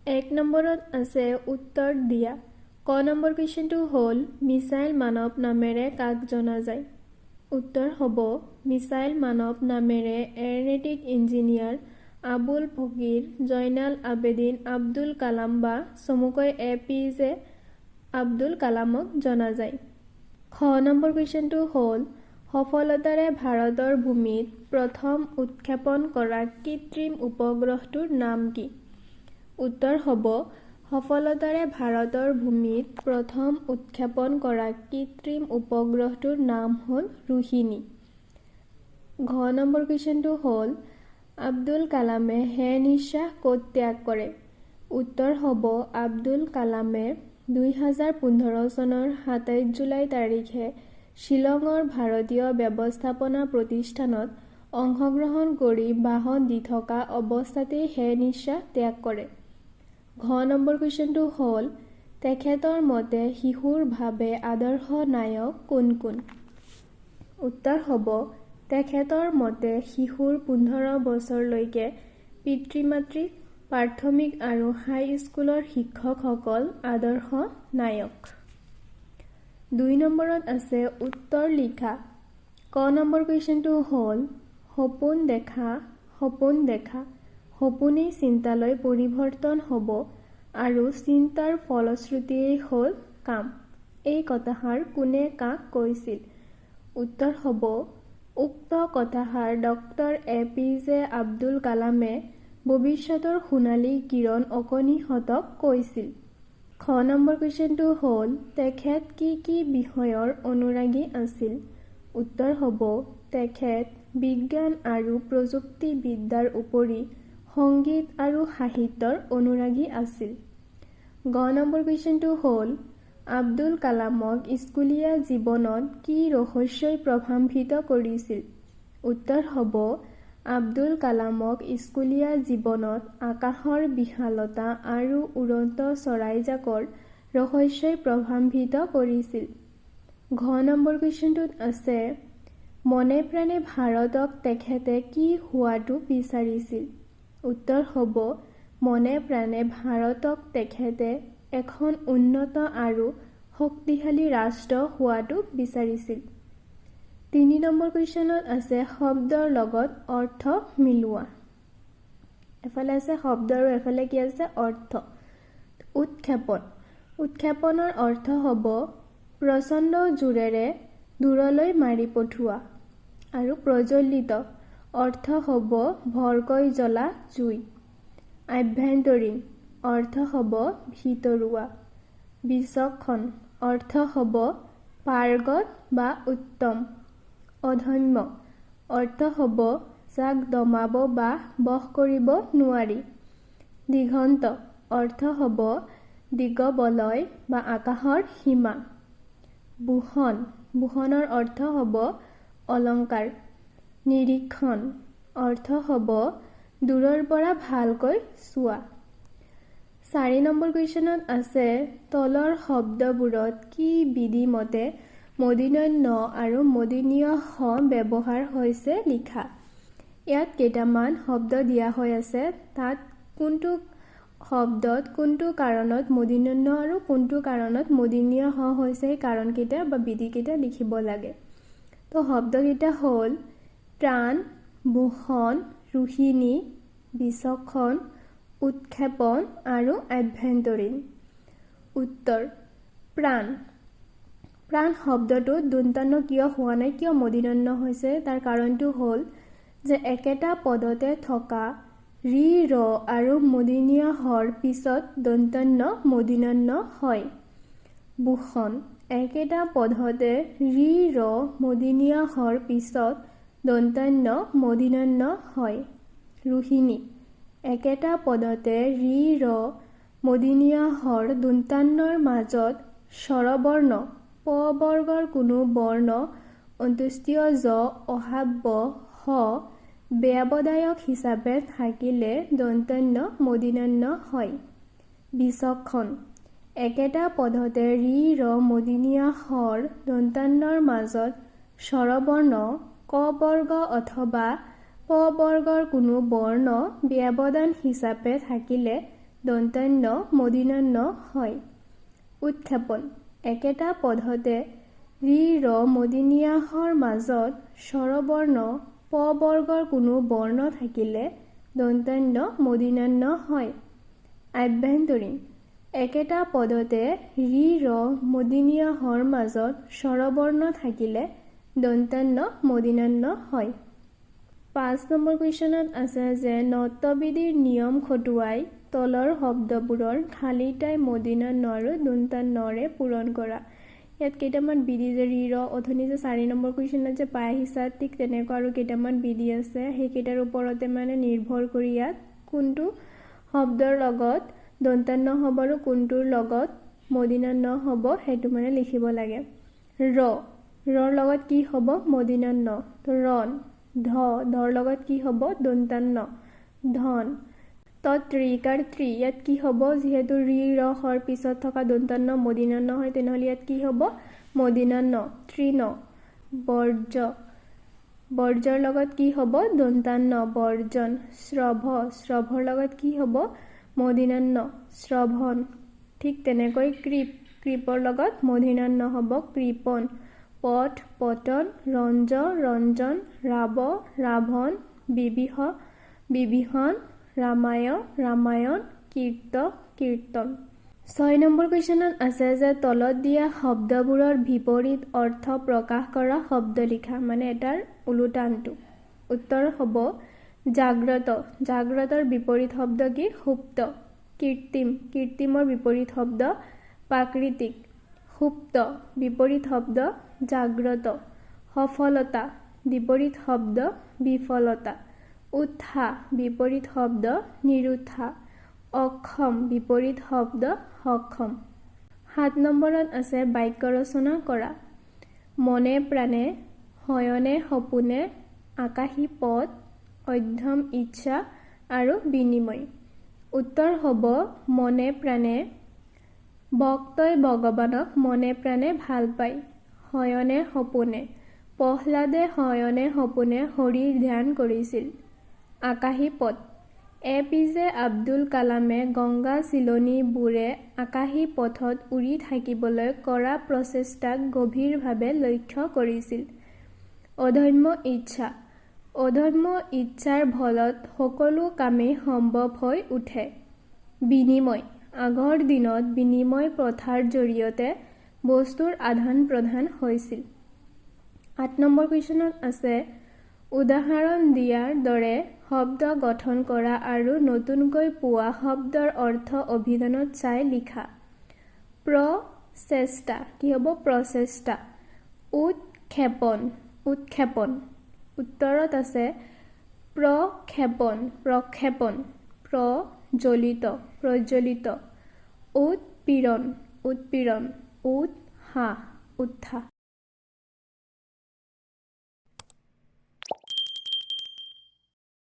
এক নম্বৰত আছে উত্তৰ দিয়া। ক নম্বৰ কুৱেশ্যনটো হ'ল মিছাইল মানৱ নামেৰে কাক জনা যায়? উত্তৰ হ'ব মিছাইল মানৱ নামেৰে এৰনেটিক ইঞ্জিনিয়াৰ আবুল ফকিৰ, জয়নাল আবেদিন, আব্দুল কালাম বা চমুকৈ APJ আব্দুল কালামক জনা যায়। খ নম্বৰ কুৱেশ্যনটো হ'ল সফলতাৰে ভাৰতৰ ভূমিত প্ৰথম উৎক্ষেপণ কৰা কৃত্ৰিম উপগ্ৰহটোৰ নাম কি? উত্তৰ হ'ব সফলতাৰে ভাৰতৰ ভূমিত প্ৰথম উৎক্ষেপণ কৰা কৃত্ৰিম উপগ্ৰহটোৰ নাম হ'ল ৰোহিণী। ঘ নম্বৰ কুৱেশ্যনটো হ'ল আব্দুল কালামে হে নিশ্বাস ক'ত ত্যাগ কৰে? উত্তৰ হ'ব আব্দুল কালামে 2015 চনৰ 27 জুলাই তাৰিখে শ্বিলঙৰ ভাৰতীয় ব্যৱস্থাপনা প্ৰতিষ্ঠানত অংশগ্ৰহণ কৰি বাহন দি থকা অৱস্থাতেই হে নিশ্বাস ত্যাগ কৰে। ঘ নম্বৰ কুৱেশ্যনটো হ'ল তেখেতৰ মতে শিশুৰ ভাৱে আদৰ্শ নায়ক কোন কোন? উত্তৰ হ'ব তেখেতৰ মতে শিশুৰ 15 বছৰলৈকে পিতৃ-মাতৃক প্ৰাথমিক আৰু হাইস্কুলৰ শিক্ষকসকল আদৰ্শ নায়ক। 2 নম্বৰত আছে উত্তৰ লিখা। ক নম্বৰ কুৱেশ্যনটো হ'ল সপোন দেখা, সপোন দেখা, সপোনেই চিন্তালৈ পৰিৱৰ্তন হ'ব আৰু চিন্তাৰ ফলশ্ৰুতিয়েই হ'ল কাম। এই কথাষাৰ কোনে কাক কৈছিল? উত্তৰ হ'ব উক্ত কথাষাৰ ডক্টৰ APJ আব্দুল কালামে ভৱিষ্যতৰ সোণালী কিৰণ অকনিহঁতক কৈছিল। খ নম্বৰ কুৱেশ্যনটো হ'ল তেখেত কি কি বিষয়ৰ অনুৰাগী আছিল? উত্তৰ হ'ব তেখেত বিজ্ঞান আৰু প্ৰযুক্তিবিদ্যাৰ উপৰি সংগীত আৰু সাহিত্যৰ অনুৰাগী আছিল। গ নম্বৰ কুৱেশ্যনটো হ'ল আব্দুল কালামক স্কুলীয়া জীৱনত কি ৰহস্যই প্ৰভাৱান্বিত কৰিছিল? উত্তৰ হ'ব আব্দুল কালামক স্কুলীয়া জীৱনত আকাশৰ বিশালতা আৰু উৰন্ত চৰাইজাকৰ ৰহস্যই প্ৰভাৱান্বিত কৰিছিল। ঘ নম্বৰ কুৱেশ্যনটোত আছে মনে প্ৰাণে ভাৰতক তেখেতে কি হোৱাটো বিচাৰিছিল? উত্তৰ হ'ব মনে প্ৰাণে ভাৰতক তেখেতে এখন উন্নত আৰু শক্তিশালী ৰাষ্ট্ৰ হোৱাটো বিচাৰিছিল। 3 নম্বৰ কুৱেশ্যনত আছে শব্দৰ লগত অৰ্থ মিলোৱা। এফালে আছে শব্দ আৰু এফালে কি আছে অৰ্থ। উৎক্ষেপণ, উৎক্ষেপণৰ অৰ্থ হ'ব প্ৰচণ্ড জোৰেৰে দূৰলৈ মাৰি পঠোৱা। আৰু প্ৰজ্বলিত অৰ্থ হ'ব ভৰকৈ জ্বলা জুই। আভ্যন্তৰীণ অৰ্থ হ'ব ভিতৰুৱা। বিচক্ষণ অৰ্থ হ'ব পাৰ্গত বা উত্তম। অদম্য অৰ্থ হ'ব যাক দমাব বা বশ কৰিব নোৱাৰি। দিগন্ত অৰ্থ হ'ব দিগবলয় বা আকাশৰ সীমা। ভূষণ, ভূষণৰ অৰ্থ হ'ব অলংকাৰ। নিৰীক্ষণ অৰ্থ হ'ব দূৰৰ পৰা ভালকৈ চোৱা। 4 নম্বৰ কুৱেশ্যনত আছে তলৰ শব্দবোৰত কি বিধিমতে মূৰ্ধন্য আৰু মূৰ্ধন্য ষ ব্যৱহাৰ হৈছে লিখা। ইয়াত কেইটামান শব্দ দিয়া হৈ আছে, তাত কোনটো শব্দত কোনটো কাৰণত মূৰ্ধন্য আৰু কোনটো কাৰণত মূৰ্ধন্য ষ হৈছে সেই কাৰণকেইটা বা বিধিকেইটা লিখিব লাগে। তো শব্দকেইটা হ'ল প্ৰাণ, ভূষণ, ৰোহিণী, বিচক্ষণ, উৎক্ষেপণ আৰু আভ্যন্তৰীণ। উত্তৰ প্ৰাণ। প্ৰাণ শব্দটোত দন্তান্ন কিয় হোৱা নাই, কিয় মূৰ্ধন্য হৈছে তাৰ কাৰণটো হ'ল যে একেটা পদতে থকা ৰি ৰ আৰু মূৰ্ধন্য হৰ পিছত দন্তান্ন মূৰ্ধন্য হয়। ভূষণ একেটা পদতে ৰি ৰ মূৰ্ধন্য হৰ পিছত দন্তান্ন মূৰ্ধন্য হয়। ৰোহিণী একেটা পদতে ৰি ৰ মূৰ্ধন্য হৰ দন্তান্নৰ মাজত স্বৰবৰ্ণ প বৰ্গৰ কোনো বৰ্ণ অন্ত্যেষ্টিয় জ অহাব্য হ ব্যবদায়ক হিচাপে থাকিলে দন্তান্ন মূৰ্ধন্য হয়। বিচক্ষণ একেটা পদতে ৰি ৰ মূৰ্ধন্য হৰ দন্তান্নৰ মাজত স্বৰবৰ্ণ ক বৰ্গ অথবা প বৰ্গৰ কোনো বৰ্ণ ব্যবধান হিচাপে থাকিলে দন্তান্য মূৰ্ধন্য হয়। উৎক্ষেপণ একেটা পদতে ৰি ৰ মূৰ্ধন্য হৰ মাজত স্বৰবৰ্ণ প বৰ্গৰ কোনো বৰ্ণ থাকিলে দন্তান্য মূৰ্ধন্য হয়। আভ্যন্তৰীণ একেটা পদতে ৰি ৰ মূৰ্ধন্য হৰ মাজত স্বৰবৰ্ণ থাকিলে দন্তান্য মূৰ্ধন্য হয়। 5 নম্বৰ কুৱেশ্যনত আছে যে নট্যবিধিৰ নিয়ম খটুৱাই তলৰ শব্দবোৰৰ খালী ঠাই মূৰ্ধন্য আৰু দন্তান্যৰে পূৰণ কৰা। ইয়াত কেইটামান বিধি যে ৰি ৰ অথনি যে 4 নম্বৰ কুৱেশ্যনত যে পাই আহিছা ঠিক তেনেকুৱা আৰু কেইটামান বিধি আছে সেইকেইটাৰ ওপৰতে মানে নিৰ্ভৰ কৰি ইয়াত কোনটো শব্দৰ লগত দন্তান্য হ'ব আৰু কোনটোৰ লগত মূৰ্ধন্য হ'ব সেইটো মানে লিখিব লাগে। ৰৰ লগত কি হ'ব মূৰ্ধন্য, ৰণ ধৰ লগত কি হ'ব দন্তান্য ধন। ত্ৰিকাৰ ত্ৰি ইয়াত কি হ'ব যিহেতু ৰি ৰ হৰ পিছত থকা দন্তান্য মূৰ্ধন্য হয় তেনেহ'লে ইয়াত কি হ'ব মূৰ্ধন্য। তৃণ বৰ্জৰ লগত কি হ'ব দন্তান্য বৰ্জন। শ্ৰভৰ লগত কি হ'ব মূৰ্ধন্য শ্ৰভন। ঠিক তেনেকৈ কৃপৰ লগত মূৰ্ধন্য হ'ব কৃপন। পথ পতন ৰঞ্জন ৰাভন বিভীষণ ৰামায়ণ কীৰ্তন। 6 নম্বৰ কুৱেশ্যনত আছে যে তলত দিয়া শব্দবোৰৰ বিপৰীত অৰ্থ প্ৰকাশ কৰা শব্দ লিখা মানে এটাৰ ওলোটানটো। উত্তৰ হ'ব জাগ্ৰতৰ বিপৰীত শব্দ কি সুপ্ত। কৃত্ৰিমৰ বিপৰীত শব্দ প্ৰাকৃতিক। সুপ্ত বিপৰীত শব্দ জাগ্ৰত। সফলতা বিপৰীত শব্দ বিফলতা। উৎসাহ বিপৰীত শব্দ নিৰুৎসাহ। অক্ষম বিপৰীত শব্দ সক্ষম। 7 নম্বৰত আছে বাক্য ৰচনা কৰা। মনে প্ৰাণে শয়নে সপোনে আকাশী পথ অধ্যম ইচ্ছা আৰু বিনিময়। উত্তৰ হ'ব মনে প্ৰাণে ভক্তই ভগৱানক মনে প্ৰাণে ভাল পায়। শয়নে সপোনে প্ৰহ্লাদে শয়নে সপোনে হৰিৰ ধ্যান কৰিছিল। আকাশী পথ APJ আব্দুল কালামে গংগা চিলনীবোৰে আকাশী পথত উৰি থাকিবলৈ কৰা প্ৰচেষ্টাক গভীৰভাৱে লক্ষ্য কৰিছিল। অদম্য ইচ্ছাৰ বলত সকলো কামেই সম্ভৱ হৈ উঠে। বিনিময় আগৰ দিনত বিনিময় প্ৰথাৰ জৰিয়তে বস্তুৰ আদান প্ৰদান হৈছিল। 8 নম্বৰ কুৱেশ্যনত আছে উদাহৰণ দিয়াৰ দৰে শব্দ গঠন কৰা আৰু নতুনকৈ পোৱা শব্দৰ অৰ্থ অভিধানত চাই লিখা। প্ৰচেষ্টা কি হ'ব প্ৰচেষ্টা। উৎক্ষেপণ উত্তৰত আছে প্ৰক্ষেপণ প্ৰজ্বলিত। উৎপীড়ন উৎসাহ